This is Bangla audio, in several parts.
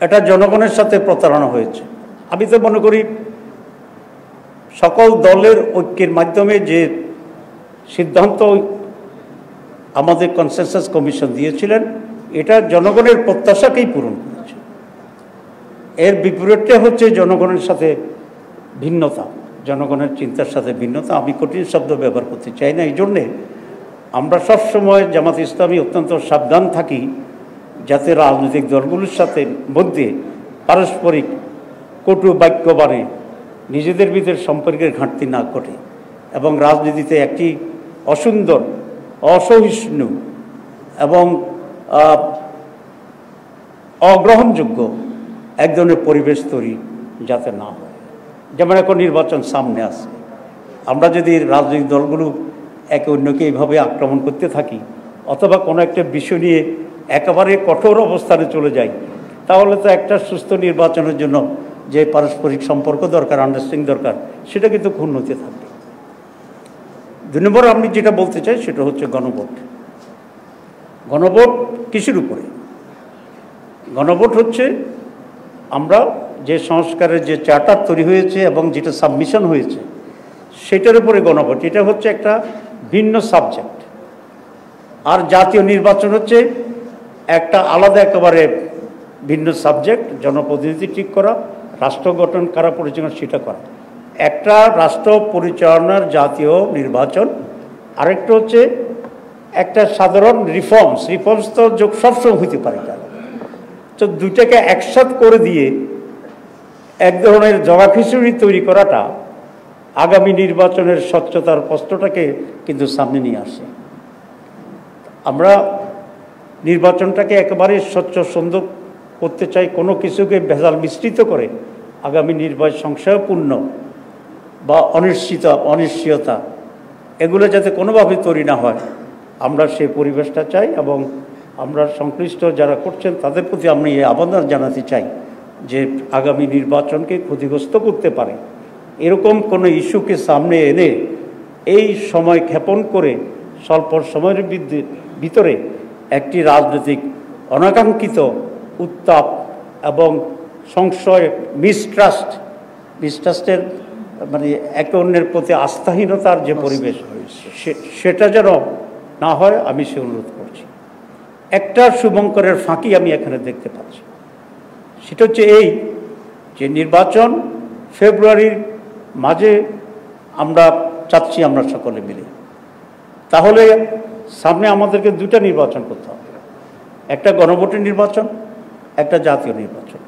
এটা জনগণের সাথে প্রতারণা হয়েছে। আমি তো মনে করি সকল দলের ঐক্যের মাধ্যমে যে সিদ্ধান্ত আমাদের কনসেনসাস কমিশন দিয়েছিলেন, এটা জনগণের প্রত্যাশাকেই পূরণ করেছে। এর বিপরীতটা হচ্ছে জনগণের সাথে ভিন্নতা, জনগণের চিন্তার সাথে ভিন্নতা। আমি কঠিন শব্দ ব্যবহার করতে চাই না। এই জন্যে আমরা সবসময় জামাত ইসলামী অত্যন্ত সাবধান থাকি যাতে রাজনৈতিক দলগুলোর সাথে মধ্যে পারস্পরিক কটু বাক্য বাড়ে, নিজেদের ভিতরে সম্পর্কের ঘাটতি না ঘটে এবং রাজনীতিতে একটি অসুন্দর, অসহিষ্ণু এবং অগ্রহণযোগ্য এক ধরনের পরিবেশ তৈরি যাতে না হয়। যেমন এখন নির্বাচন সামনে আসে, আমরা যদি রাজনৈতিক দলগুলো একে অন্যকে এইভাবে আক্রমণ করতে থাকি অথবা কোনো একটা বিষয় নিয়ে একেবারে কঠোর অবস্থানে চলে যাই, তাহলে তো একটা সুস্থ নির্বাচনের জন্য যে পারস্পরিক সম্পর্ক দরকার, আন্ডারস্ট্যান্ডিং দরকার, সেটা কিন্তু ক্ষুণ্ণ হতে থাকবে। 2 নম্বর আমি যেটা বলতে চাই সেটা হচ্ছে গণভোট। গণভোট কিসের উপরে? গণভোট হচ্ছে আমরা যে সংস্কারের যে চার্টার তৈরি হয়েছে এবং যেটা সাবমিশন হয়েছে সেটার উপরে গণভোট। এটা হচ্ছে একটা ভিন্ন সাবজেক্ট। আর জাতীয় নির্বাচন হচ্ছে একটা আলাদা একেবারে ভিন্ন সাবজেক্ট। জনপ্রতিনিধি ঠিক করা, রাষ্ট্র গঠন কারা পরিচালনা সেটা করা। একটা রাষ্ট্র পরিচালনার জাতীয় নির্বাচন, আরেকটা হচ্ছে একটা সাধারণ রিফর্মস তো যোগ সবসময় হইতে পারে। তো দুইটাকে একসাথ করে দিয়ে এক ধরনের জগা খিচুড়ি তৈরি করাটা আগামী নির্বাচনের স্বচ্ছতার প্রশ্নটাকে কিন্তু সামনে নিয়ে আসে। আমরা নির্বাচনটাকে একেবারে স্বচ্ছ সুন্দর করতে চাই, কোনো কিছুকে ভেজাল মিশ্রিত করে আগামী নির্বাচন সংশয়পূর্ণ বা অনিশ্চয়তা এগুলো যাতে কোনোভাবে তৈরি না হয়, আমরা সেই পরিবেশটা চাই। এবং আমরা সংশ্লিষ্ট যারা করছেন তাদের প্রতি আমি এই আবেদন জানাতে চাই যে আগামী নির্বাচনকে ক্ষতিগ্রস্ত করতে পারে এরকম কোনো ইস্যুকে সামনে এনে এই সময় ক্ষেপণ করে স্বল্প সময়ের ভিতরে একটি রাজনৈতিক অনাকাঙ্ক্ষিত উত্তাপ এবং সংশয়, মিসট্রাস্টের মানে একে অন্যের প্রতি আস্থাহীনতার যে পরিবেশ সেটা যেন না হয় আমি সে অনুরোধ করছি। একটা শুভঙ্করের ফাঁকি আমি এখানে দেখতে পাচ্ছি, সেটা হচ্ছে এই যে নির্বাচন ফেব্রুয়ারির মাঝে আমরা চাচ্ছি আমরা সকলে মিলে, তাহলে সামনে আমাদেরকে 2টা নির্বাচন করতে হবে, একটা গণভোটের নির্বাচন, একটা জাতীয় নির্বাচন।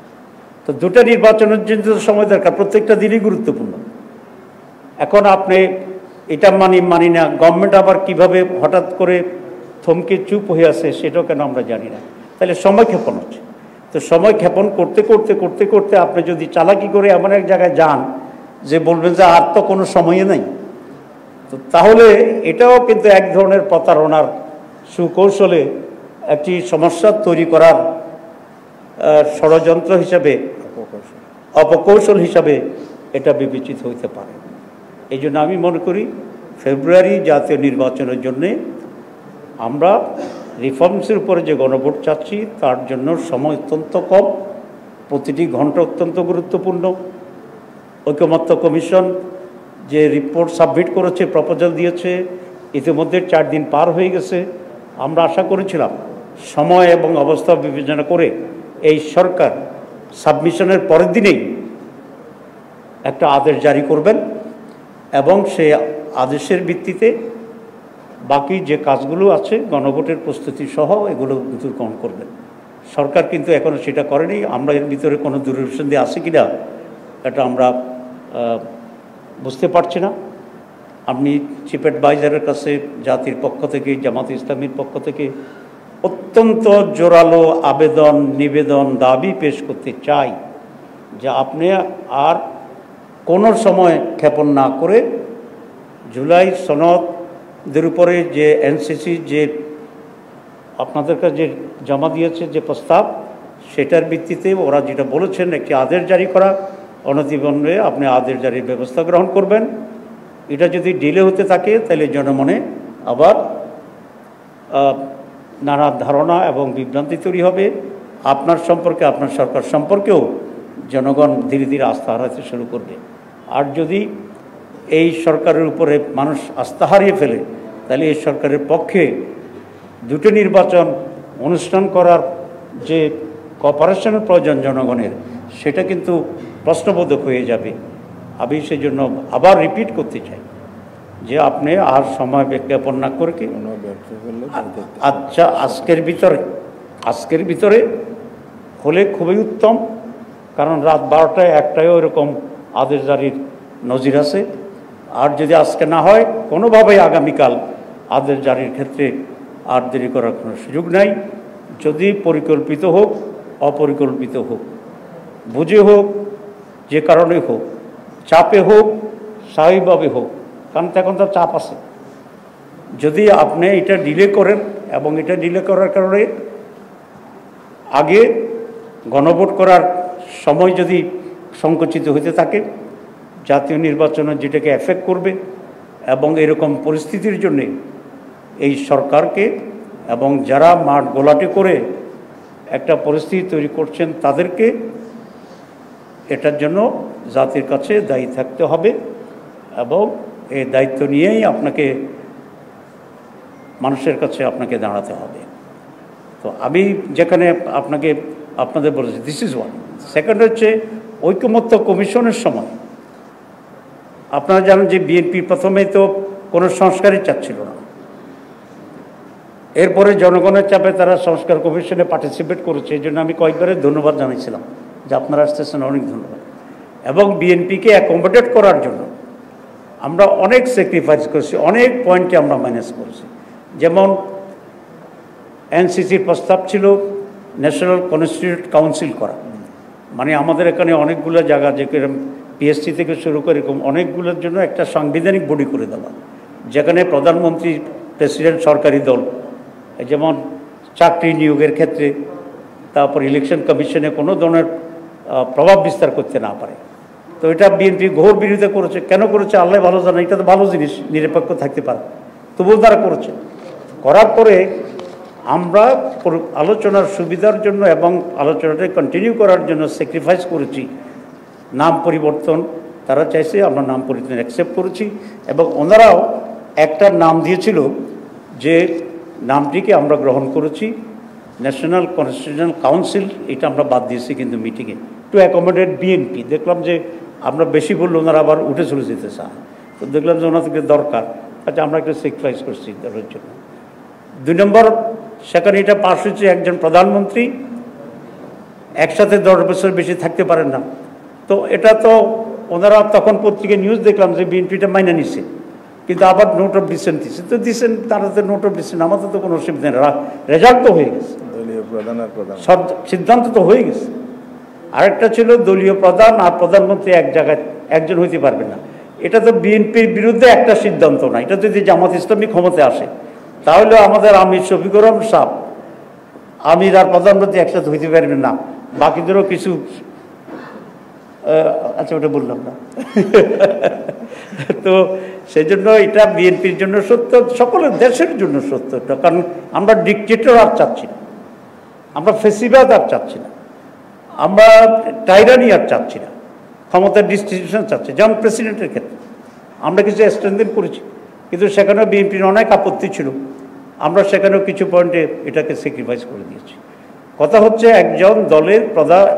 তো 2টা নির্বাচনের জন্য সময় দরকার, প্রত্যেকটা দিনই গুরুত্বপূর্ণ। এখন আপনি এটা মানি না, গভর্নমেন্ট আবার কিভাবে হঠাৎ করে থমকে চুপ হয়ে আছে সেটাও কেন আমরা জানি না, তাহলে সময় ক্ষেপণ হচ্ছে। তো সময় ক্ষেপণ করতে করতে করতে করতে আপনি যদি চালাকি করে এমন এক জায়গায় যান যে বলবেন যে আর তো কোনো সময় নেই, তো তাহলে এটাও কিন্তু এক ধরনের প্রতারণার সুকৌশলে একটি সমস্যা তৈরি করার ষড়যন্ত্র হিসাবে, অপকৌশল হিসাবে এটা বিবেচিত হইতে পারে। এই জন্য আমি মনে করি ফেব্রুয়ারি জাতীয় নির্বাচনের জন্যে আমরা রিফর্মসের উপরে যে গণভোট চাচ্ছি তার জন্য সময় অত্যন্ত কম, প্রতিটি ঘন্টা অত্যন্ত গুরুত্বপূর্ণ। ঐকমত্য কমিশন যে রিপোর্ট সাবমিট করেছে, প্রপোজাল দিয়েছে, ইতিমধ্যে 4 দিন পার হয়ে গেছে। আমরা আশা করেছিলাম সময় এবং অবস্থা বিবেচনা করে এই সরকার সাবমিশনের পরের দিনেই একটা আদেশ জারি করবেন এবং সেই আদেশের ভিত্তিতে বাকি যে কাজগুলো আছে গণভোটের প্রস্তুতি সহ এগুলো গ্রহণ করবেন। সরকার কিন্তু এখনও সেটা করেনি। আমরা এর ভিতরে কোনো দুরভিসন্ধি আছে কি না এটা আমরা বুঝতে পারছি না। আমি চিফ অ্যাডভাইজারের কাছে জাতির পক্ষ থেকে, জামাত ইসলামীর পক্ষ থেকে অত্যন্ত জোরালো আবেদন, নিবেদন, দাবি পেশ করতে চাই যে আপনি আর কোনো সময় ক্ষেপণ না করে জুলাই সনদের উপরে যে এনসিসি যে আপনাদের কাছে যে জমা দিয়েছে যে প্রস্তাব, সেটার ভিত্তিতে ওরা যেটা বলেছেন একটি আদেশ জারি করা, অনতিবিলম্বে আপনি আদেশ জারির ব্যবস্থা গ্রহণ করবেন। এটা যদি ডিলে হতে থাকে তাহলে জনমনে আবার নানা ধারণা এবং বিভ্রান্তি তৈরি হবে আপনার সম্পর্কে, আপনার সরকার সম্পর্কেও জনগণ ধীরে ধীরে আস্থা হারাতে শুরু করবে। আর যদি এই সরকারের উপরে মানুষ আস্থা হারিয়ে ফেলে, তাহলে এই সরকারের পক্ষে দুটো নির্বাচন অনুষ্ঠান করার যে কপারেশনের প্রয়োজন জনগণের, সেটা কিন্তু প্রশ্নবোধক হয়ে যাবে। আমি সেই জন্য আবার রিপিট করতে চাই যে আপনি আর সময় বিজ্ঞাপন না করে কি আচ্ছা আজকের ভিতরে হলে খুবই উত্তম, কারণ রাত 12টায় 1টায়ও এরকম আদেশ জারির নজির আছে। আর যদি আজকে না হয়, কোনোভাবেই আগামীকাল আদেশ জারির ক্ষেত্রে আর দেরি করার কোনো সুযোগ নাই। যদি পরিকল্পিত হোক, অপরিকল্পিত হোক, বুঝে হোক, যে কারণে হোক, চাপে হোক, স্বাভাবিকভাবে হোক, কারণ এখন তো চাপ আছে। যদি আপনি এটা ডিলে করেন এবং এটা ডিলে করার কারণে আগে গণভোট করার সময় যদি সংকুচিত হতে থাকে, জাতীয় নির্বাচনে যেটাকে এফেক্ট করবে, এবং এরকম পরিস্থিতির জন্যে এই সরকারকে এবং যারা মাঠ গোলাটি করে একটা পরিস্থিতি তৈরি করছেন তাদেরকে এটার জন্য জাতির কাছে দায়ী থাকতে হবে, এবং এই দায়িত্ব নিয়েই আপনাকে মানুষের কাছে আপনাকে দাঁড়াতে হবে। তো আমি যেখানে আপনাদের বলেছি, দিস ইজ ওয়ান। সেকেন্ড হচ্ছে ঐকমত্য কমিশনের সময় আপনারা জানেন যে বিএনপি প্রথমেই তো কোনো সংস্কারই চাচ্ছিল না। এরপরে জনগণের চাপে তারা সংস্কার কমিশনে পার্টিসিপেট করেছে। এই জন্য আমি কয়েকবারে ধন্যবাদ জানিয়েছিলাম যে আপনারা আসতেছেন, অনেক ধন্যবাদ। এবং বিএনপিকে অ্যাকোমোডেট করার জন্য আমরা অনেক স্যাক্রিফাইস করেছি, অনেক পয়েন্টে আমরা মাইনাস করেছি। যেমন এনসিসির প্রস্তাব ছিল ন্যাশনাল কনস্টিটিউট কাউন্সিল করা, মানে আমাদের এখানে অনেকগুলো জায়গা, যেরকম পিএসসি থেকে শুরু করে এরকম অনেকগুলোর জন্য একটা সাংবিধানিক বডি করে দেওয়া, যেখানে প্রধানমন্ত্রী, প্রেসিডেন্ট, সরকারি দল, যেমন চাকরি নিয়োগের ক্ষেত্রে, তারপর ইলেকশন কমিশনে কোনো ধরনের প্রভাব বিস্তার করতে না পারে। তো এটা বিএনপি ঘোর বিরোধিতা করেছে। কেন করেছে আল্লাহ ভালো জানে, এটা তো ভালো জিনিস, নিরপেক্ষ থাকতে পারে, তবুও তারা করেছে। করার পরে আমরা আলোচনার সুবিধার জন্য এবং আলোচনাটা কন্টিনিউ করার জন্য স্যাক্রিফাইস করেছি নাম পরিবর্তন। তারা চাইছে, আমরা নাম পরিবর্তন অ্যাকসেপ্ট করেছি, এবং ওনারাও একটা নাম দিয়েছিল, যে নামটিকে আমরা গ্রহণ করেছি ন্যাশনাল কনস্টিটিউশনাল কাউন্সিল। এটা আমরা বাদ দিয়েছি কিন্তু মিটিংয়ে, টু অ্যাকোমোডেট বিএনপি। দেখলাম যে আমরা বেশি বললে ওনারা আবার উঠে চলে যেতে চান, তো দেখলাম যে ওনাদেরকে দরকার, আচ্ছা আমরা একটা স্যাক্রিফাইস করছি তাদের জন্য। 2 নম্বর, সেখানে এটা পাশ হচ্ছে একজন প্রধানমন্ত্রী একসাথে 10 বছর বেশি থাকতে পারেন না। তো এটা তো ওনারা তখন পত্রিকায় নিউজ দেখলাম যে বিএনপিটা মাইনে নিছে, কিন্তু আবার নোট অফ ডিসেন্ট দিচ্ছে। তো দিচ্ছেন, তারা তো নোট অফ ডিসেন্ট, আমাদের তো কোনো অসুবিধা নেই, রেজাল্ট তো হয়ে গেছে, সব সিদ্ধান্ত তো হয়ে গেছে। আরেকটা ছিল দলীয় প্রধান আর প্রধানমন্ত্রী এক জায়গায় একজন হইতে পারবে না। এটা তো বিএনপির বিরুদ্ধে একটা সিদ্ধান্ত না। এটা যদি জামাত ইসলামী ক্ষমতায় আসে, তাহলে আমাদের আমির শফিকুর রহমান সাহেব, আমির আর প্রধানমন্ত্রী একসাথে হইতে পারবেন না, বাকিদেরও কিছু, আচ্ছা ওটা বললাম না। তো সেই জন্য এটা বিএনপির জন্য সত্য, সকলের দেশের জন্য সত্য। কারণ আমরা ডিকটেটর আর চাচ্ছি না, আমরা ফেসিবাদ আর চাচ্ছি না, আমরা টাইরানি আর চাচ্ছি না, ক্ষমতার ডিস্ট্রিবিউশন চাচ্ছি। যেমন প্রেসিডেন্টের ক্ষেত্রে আমরা কিছু স্ট্রেনথেন করেছি, কিন্তু সেখানেও বিএনপির অনেক আপত্তি ছিল, আমরা সেখানেও কিছু পয়েন্টে এটাকে স্যাক্রিফাইস করে দিয়েছি। কথা হচ্ছে একজন দলের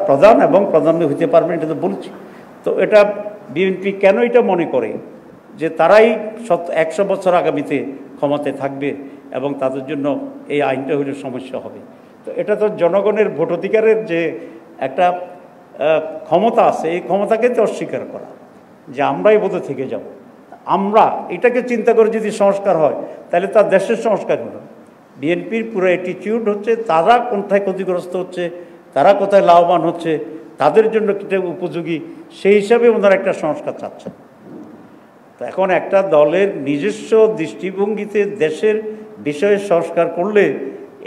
প্রধান এবং প্রধানমন্ত্রী হতে পারবেন, এটা তো বলছি। তো এটা বিএনপি কেন এটা মনে করে যে তারাই 100 বছর আগামীতে ক্ষমতায় থাকবে এবং তাদের জন্য এই আইনটা হলে সমস্যা হবে। তো এটা তো জনগণের ভোটাধিকারের যে একটা ক্ষমতা আছে, এই ক্ষমতাকে তো অস্বীকার করা, যে আমরাই বোধহয় থেকে যাব। আমরা এটাকে চিন্তা করে যদি সংস্কার হয়, তাহলে তার দেশের সংস্কার হলো। বিএনপির পুরো অ্যাটিটিউড হচ্ছে তারা কোথায় ক্ষতিগ্রস্ত হচ্ছে, তারা কোথায় লাভবান হচ্ছে, তাদের জন্য কিটা উপযোগী, সেই হিসাবে ওনারা একটা সংস্কার চাচ্ছেন। তো এখন একটা দলের নিজস্ব দৃষ্টিভঙ্গিতে দেশের বিষয়ে সংস্কার করলে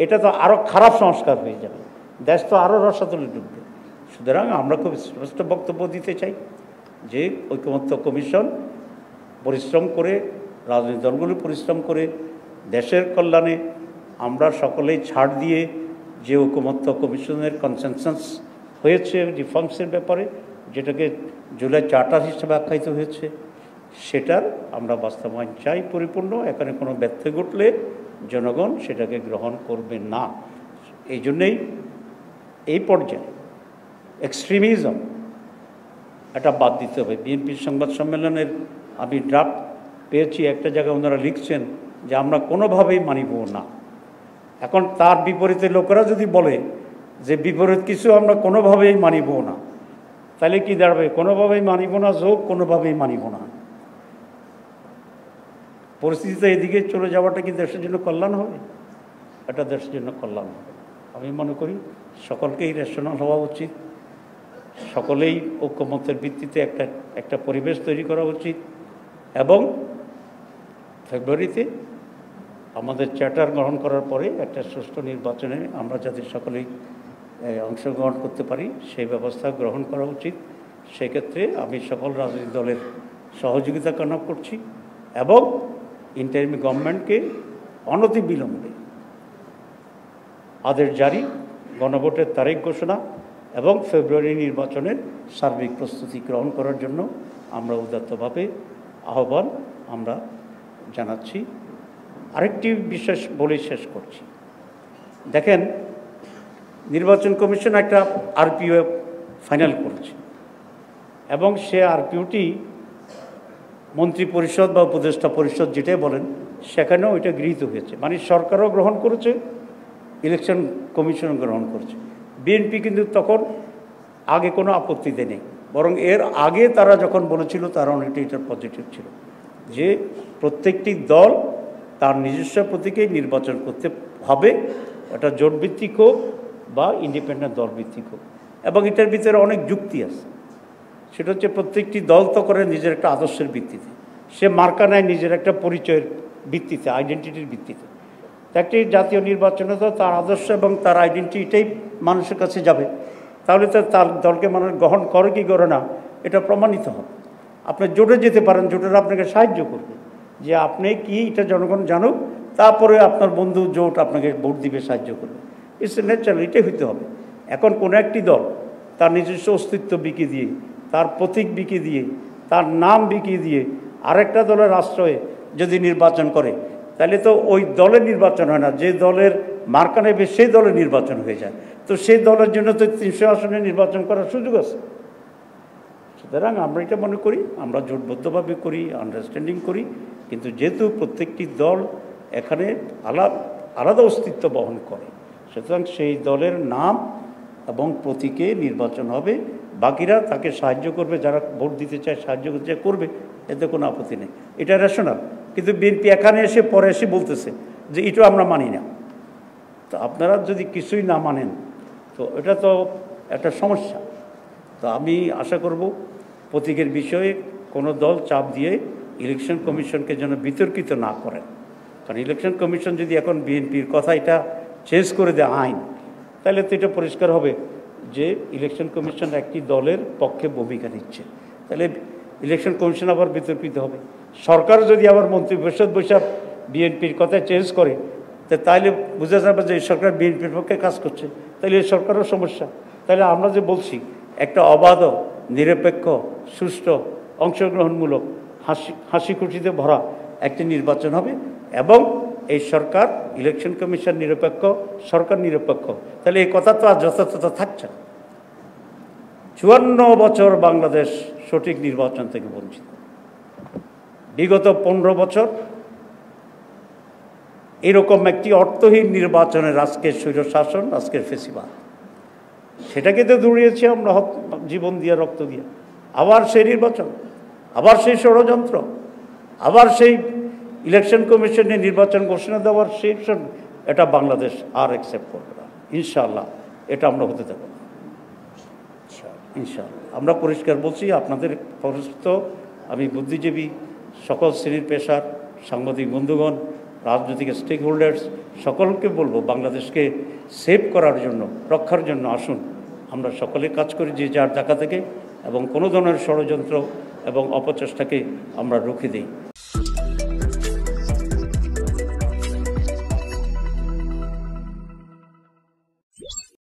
এটা তো আরও খারাপ সংস্কার হয়ে যাবে, দেশ তো আরও রসাতলে ডুববে। সুতরাং আমরা খুব স্পষ্ট বক্তব্য দিতে চাই যে ঐকমত্য কমিশন পরিশ্রম করে, রাজনৈতিক দলগুলো পরিশ্রম করে দেশের কল্যাণে আমরা সকলেই ছাড় দিয়ে যে ঐকমত্য কমিশনের কনসেনসাস হয়েছে রিফর্মসের ব্যাপারে, যেটাকে জুলাই চার্টার হিসেবে আখ্যায়িত হয়েছে, সেটার আমরা বাস্তবায়ন চাই পরিপূর্ণ। এখানে কোনো ব্যর্থ ঘটলে জনগণ সেটাকে গ্রহণ করবে না। এই জন্যেই এই পর্যায়ে এক্সট্রিমিজম এটা বাদ দিতে হবে। বিএনপির সংবাদ সম্মেলনের আমি ড্রাফট পেয়েছি, একটা জায়গায় ওনারা লিখছেন যে আমরা কোনোভাবেই মানিব না। এখন তার বিপরীতে লোকেরা যদি বলে যে বিপরীত কিছু আমরা কোনোভাবেই মানিব না, তাহলে কি দাঁড়াবে? কোনোভাবেই মানিব না যোগ কোনোভাবেই মানিব না। পরিস্থিতিতে এদিকে চলে যাওয়াটা কি দেশের জন্য কল্যাণ হবে? এটা দেশের জন্য কল্যাণ হবে। আমি মনে করি সকলকেই রেশনাল হওয়া উচিত, সকলেই ঐক্যমত্যের ভিত্তিতে একটা পরিবেশ তৈরি করা উচিত, এবং ফেব্রুয়ারিতে আমাদের চার্টার গ্রহণ করার পরে একটা সুষ্ঠু নির্বাচনে আমরা যাতে সকলেই অংশগ্রহণ করতে পারি সেই ব্যবস্থা গ্রহণ করা উচিত। সেক্ষেত্রে আমি সকল রাজনৈতিক দলের সহযোগিতা কামনা করছি এবং ইন্টারিম গভর্নমেন্টকে অনতিবিলম্বে আদেশ জারি, গণভোটের তারিখ ঘোষণা এবং ফেব্রুয়ারি নির্বাচনের সার্বিক প্রস্তুতি গ্রহণ করার জন্য আমরা উদাত্তভাবে আহ্বান আমরা জানাচ্ছি। আরেকটি বিষয় বলে শেষ করছি। দেখেন, নির্বাচন কমিশন একটা আরপিও ফাইনাল করেছে এবং সে আরপিওটি মন্ত্রী পরিষদ বা উপদেষ্টা পরিষদ যেটাই বলেন সেখানেও এটা গৃহীত হয়েছে, মানে সরকারও গ্রহণ করেছে, ইলেকশন কমিশনও গ্রহণ করেছে। বিএনপি কিন্তু তখন আগে কোনো আপত্তি দেয়নি, বরং এর আগে তারা যখন বলেছিল তারা অনেকটা এটা পজিটিভ ছিল যে প্রত্যেকটি দল তার নিজস্ব প্রতীকেই নির্বাচন করতে হবে, এটা জোটভিত্তিক হোক বা ইন্ডিপেন্ডেন্ট দল ভিত্তিক হোক। এবং এটার ভিতরে অনেক যুক্তি আছে। সেটা হচ্ছে প্রত্যেকটি দল তো করে নিজের একটা আদর্শের ভিত্তিতে, সে মার্কা নেয় নিজের একটা পরিচয়ের ভিত্তিতে, আইডেন্টিটির ভিত্তিতে। একটি জাতীয় নির্বাচনে তো তার আদর্শ এবং তার আইডেন্টিটিটাই মানুষের কাছে যাবে, তাহলে তো তার দলকে মানুষ গ্রহণ করে কি করে না এটা প্রমাণিত হবে। আপনি জোটে যেতে পারেন, জোটের আপনাকে সাহায্য করবে যে আপনি কি এটা জনগণ জানুক, তারপরে আপনার বন্ধু জোট আপনাকে ভোট দিবে, সাহায্য করবে। ইটস ন্যাচারাল, এটাই হইতে হবে। এখন কোনো একটি দল তার নিজস্ব অস্তিত্ব বিকিয়ে দিয়ে, তার প্রতীক বিকিয়ে দিয়ে, তার নাম বিকিয়ে দিয়ে আরেকটা দলের আশ্রয়ে যদি নির্বাচন করে, তাহলে তো ওই দলের নির্বাচন হয় না, যে দলের মার্কা নেবে সেই দলের নির্বাচন হয়ে যায়। তো সেই দলের জন্য তো 300 আসনে নির্বাচন করার সুযোগ আছে। সুতরাং আমরা এটা মনে করি আমরা জোটবদ্ধভাবে করি, আন্ডারস্ট্যান্ডিং করি, কিন্তু যেহেতু প্রত্যেকটি দল এখানে আলাদা অস্তিত্ব বহন করে, সুতরাং সেই দলের নাম এবং প্রতীকে নির্বাচন হবে, বাকিরা তাকে সাহায্য করবে, যারা ভোট দিতে চায় সাহায্য করতে করবে, এতে কোনো আপত্তি নেই, এটা রেশনাল। কিন্তু বিএনপি এখানে এসে পরে এসে বলতেছে যে এটা আমরা মানি না। তো আপনারা যদি কিছুই না মানেন তো এটা তো একটা সমস্যা। তো আমি আশা করব প্রতীকের বিষয়ে কোনো দল চাপ দিয়ে ইলেকশন কমিশনকে যেন বিতর্কিত না করেন, কারণ ইলেকশন কমিশন যদি এখন বিএনপির কথা এটা চেঞ্জ করে দেয় আইন, তাহলে তো এটা পরিষ্কার হবে যে ইলেকশন কমিশন একটি দলের পক্ষে ভূমিকা নিচ্ছে, তাহলে ইলেকশন কমিশন আবার বিতর্কিত হবে। সরকার যদি আবার মন্ত্রিপরিষদ বৈশাখ বিএনপির কথা চেঞ্জ করে, তাহলে বোঝা যাবে যে সরকার বিএনপির পক্ষে কাজ করছে, তাহলে এই সরকারের সমস্যা। তাহলে আমরা যে বলছি একটা অবাধ, নিরপেক্ষ, সুষ্ঠু, অংশগ্রহণমূলক, হাসি খুশিতে ভরা একটি নির্বাচন হবে এবং এই সরকার, ইলেকশন কমিশন নিরপেক্ষ, সরকার নিরপেক্ষ, তাহলে এই কথা তো আর যথাযথ থাকছে না। 54 বছর বাংলাদেশ সঠিক নির্বাচন থেকে বঞ্চিত। বিগত 15 বছর এরকম একটি অর্থহীন নির্বাচনের আজকের স্বৈরশাসন, আজকের ফেসিবাদ, সেটাকে তো দৌড়িয়েছি আমরা জীবন দিয়ে, রক্ত দিয়ে। আবার সেই নির্বাচন, আবার সেই ষড়যন্ত্র, আবার সেই ইলেকশন কমিশনের নির্বাচন ঘোষণা দেওয়ার সেই, এটা বাংলাদেশ আর অ্যাকসেপ্ট করবে না ইনশাআল্লাহ। এটা আমরা হতে দেব না ইনশাআল্লাহ। আমরা পরিষ্কার বলছি, আপনাদের পরিচিত আমি বুদ্ধিজীবী, সকল শ্রেণীর পেশার সাংবাদিক বন্ধুগণ, রাজনৈতিক স্টেক হোল্ডার্স, সকলকে বলবো বাংলাদেশকে সেভ করার জন্য, রক্ষার জন্য আসুন আমরা সকলে কাজ করি যে যার জায়গা থেকে, এবং কোনো ধরনের ষড়যন্ত্র এবং অপচেষ্টাকে আমরা রুখে দিই।